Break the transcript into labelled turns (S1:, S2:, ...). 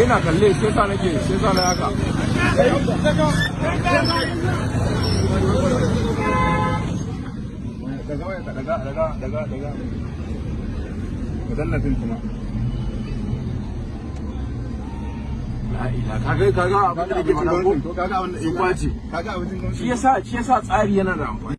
S1: yana kalle sai sa nake sai sa na haka daga mudallafin kuma kaga abin da ke faɗa ko kaga abin da ya kwace shi yasa tsari yana da amfani.